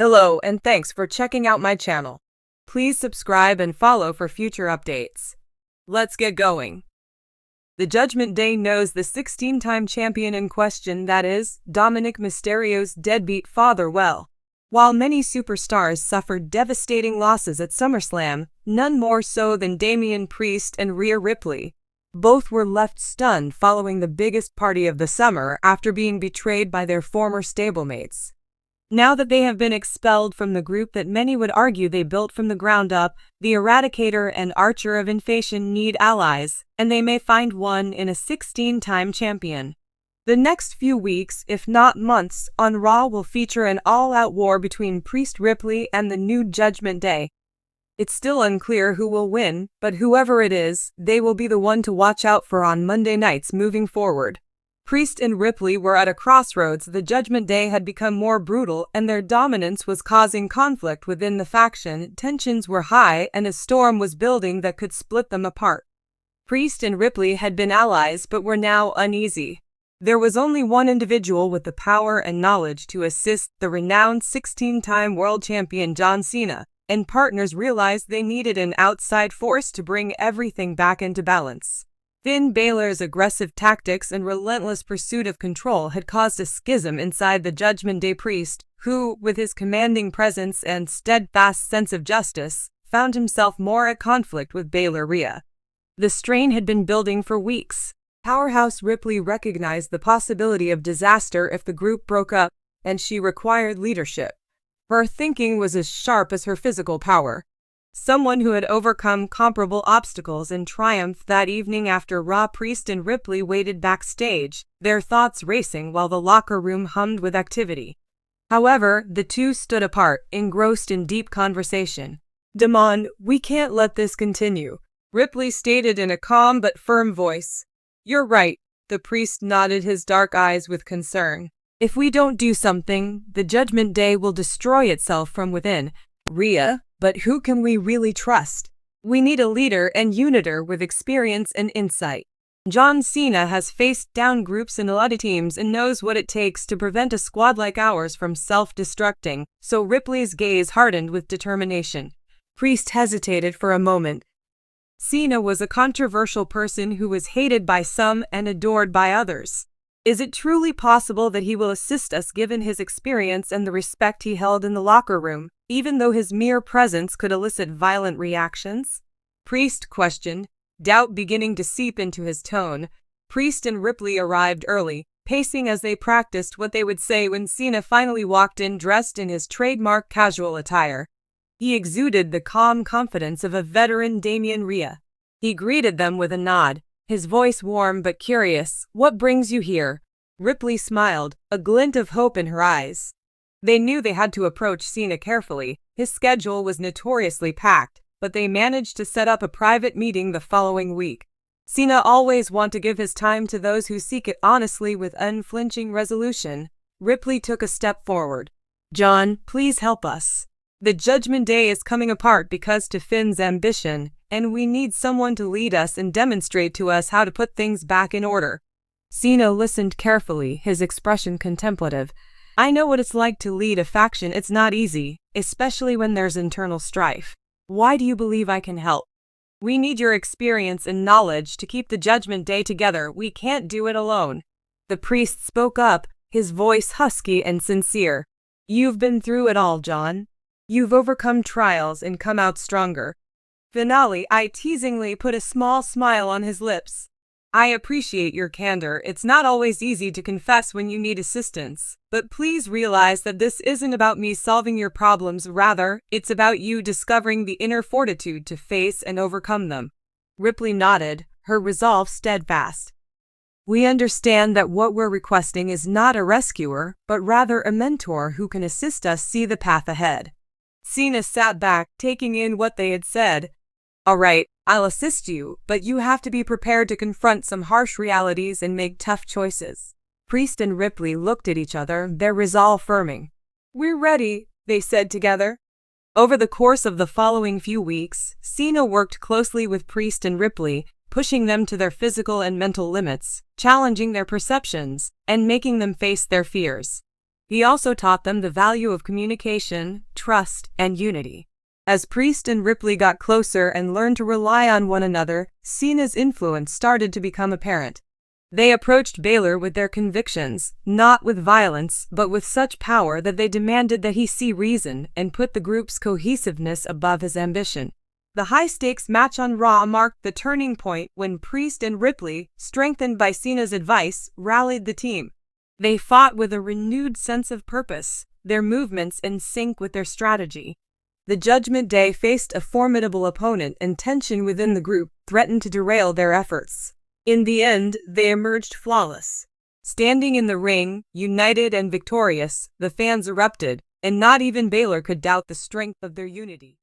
Hello and thanks for checking out my channel. Please subscribe and follow for future updates. Let's get going. The Judgment Day knows the 16-time champion in question, that is, Dominic Mysterio's deadbeat father, well. While many superstars suffered devastating losses at SummerSlam, none more so than Damian Priest and Rhea Ripley. Both were left stunned following the biggest party of the summer after being betrayed by their former stablemates. Now that they have been expelled from the group that many would argue they built from the ground up, the Eradicator and Archer of Invasion need allies, and they may find one in a 16-time champion. The next few weeks, if not months, on Raw will feature an all-out war between Priest Ripley and the new Judgment Day. It's still unclear who will win, but whoever it is, they will be the one to watch out for on Monday nights moving forward. Priest and Ripley were at a crossroads. The Judgment Day had become more brutal, and their dominance was causing conflict within the faction. Tensions were high, and a storm was building that could split them apart. Priest and Ripley had been allies but were now uneasy. There was only one individual with the power and knowledge to assist the renowned 16-time world champion John Cena, and partners realized they needed an outside force to bring everything back into balance. Finn Balor's aggressive tactics and relentless pursuit of control had caused a schism inside the Judgment Day. Priest, who, with his commanding presence and steadfast sense of justice, found himself more at conflict with Rhea. The strain had been building for weeks. Powerhouse Ripley recognized the possibility of disaster if the group broke up, and she required leadership. Her thinking was as sharp as her physical power. Someone who had overcome comparable obstacles in triumph. That evening after Raw, Priest and Ripley waited backstage, their thoughts racing while the locker room hummed with activity. However, the two stood apart, engrossed in deep conversation. "Damon, we can't let this continue," Ripley stated in a calm but firm voice. "You're right," the priest nodded, his dark eyes with concern. "If we don't do something, the Judgment Day will destroy itself from within." "Rhea, but who can we really trust? We need a leader and uniter with experience and insight. John Cena has faced down groups and a lot of teams and knows what it takes to prevent a squad like ours from self-destructing," so Ripley's gaze hardened with determination. Priest hesitated for a moment. Cena was a controversial person who was hated by some and adored by others. Is it truly possible that he will assist us given his experience and the respect he held in the locker room, even though his mere presence could elicit violent reactions? Priest questioned, doubt beginning to seep into his tone. Priest and Ripley arrived early, pacing as they practiced what they would say when Cena finally walked in dressed in his trademark casual attire. He exuded the calm confidence of a veteran Damian Rhea. He greeted them with a nod, his voice warm but curious. "What brings you here?" Ripley smiled, a glint of hope in her eyes. They knew they had to approach Cena carefully. His schedule was notoriously packed, but they managed to set up a private meeting the following week. Cena always wants to give his time to those who seek it honestly with unflinching resolution. Ripley took a step forward. "John, please help us. The Judgment Day is coming apart because to Finn's ambition, and we need someone to lead us and demonstrate to us how to put things back in order." Cena listened carefully, his expression contemplative. "I know what it's like to lead a faction. It's not easy, especially when there's internal strife. Why do you believe I can help? We need your experience and knowledge to keep the Judgment Day together. We can't do it alone." The priest spoke up, his voice husky and sincere. "You've been through it all, John. You've overcome trials and come out stronger." Finale, I teasingly put a small smile on his lips. "I appreciate your candor. It's not always easy to confess when you need assistance, but please realize that this isn't about me solving your problems. Rather, it's about you discovering the inner fortitude to face and overcome them." Ripley nodded, her resolve steadfast. "We understand that what we're requesting is not a rescuer, but rather a mentor who can assist us see the path ahead." Cena sat back, taking in what they had said. "All right, I'll assist you, but you have to be prepared to confront some harsh realities and make tough choices." Priest and Ripley looked at each other, their resolve firming. "We're ready," they said together. Over the course of the following few weeks, Cena worked closely with Priest and Ripley, pushing them to their physical and mental limits, challenging their perceptions, and making them face their fears. He also taught them the value of communication, trust, and unity. As Priest and Ripley got closer and learned to rely on one another, Cena's influence started to become apparent. They approached Balor with their convictions, not with violence, but with such power that they demanded that he see reason and put the group's cohesiveness above his ambition. The high-stakes match on Raw marked the turning point when Priest and Ripley, strengthened by Cena's advice, rallied the team. They fought with a renewed sense of purpose, their movements in sync with their strategy. The Judgment Day faced a formidable opponent, and tension within the group threatened to derail their efforts. In the end, they emerged flawless. Standing in the ring, united and victorious, the fans erupted, and not even Balor could doubt the strength of their unity.